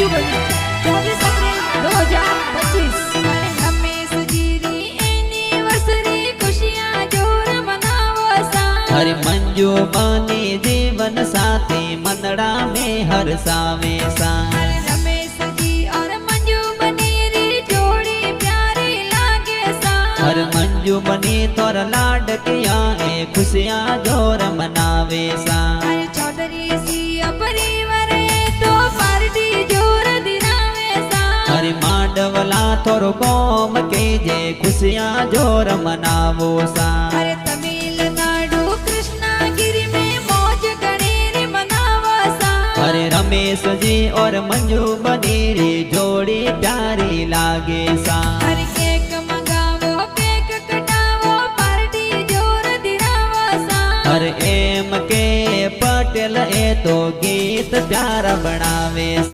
मंजू बनी 24 अप्रैल 2025 रमेश जी री एनिवर्सरी खुशियां जोर मनावो सा। हर मंजू बनी जीवन साथी मनड़ा में हर सावे सा। रमेश जी और मंजू बनी री जोड़ी प्यारी लागे सा। हर मंजू बनी तोर लाड किया ए खुशियां जोर मनावे सा। चौधरी सी परिवार तो पार्टी जोर दिनावे सा। हर माडवला तोर कौम के जे खुशियां जोर मनावो सा। अरे तमिलनाडु कृष्णागिरी में मौज गणेरी मनावा सा। अरे रमेश जी और मंजू बनी री जोड़ी प्यारी लागे सा। अरे केक मंगावो केक कटावो पार्टी जोर दिनावा सा। हर एम के पटेल ए तो गीत प्यारा बनावे।